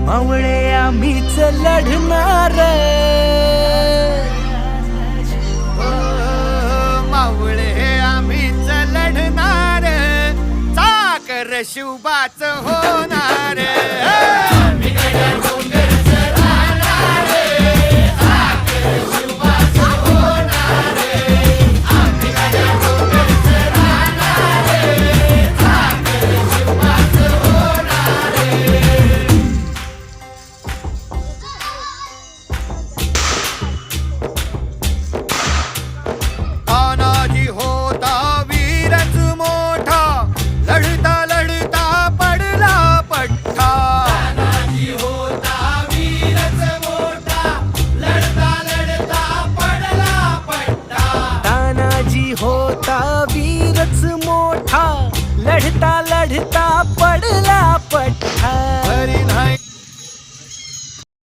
मावळे आम्हीच लढणार, मावळे आम्हीच लढणार, चाकर शिवबाच होणार. तानाजी होता वीरच मोठा, लढता लढता पडला पट्टा. तानाजी होता वीरच मोठा, लढता लढता पडला पट्टा. तानाजी होता वीरच मोठा, लढता लढता पडला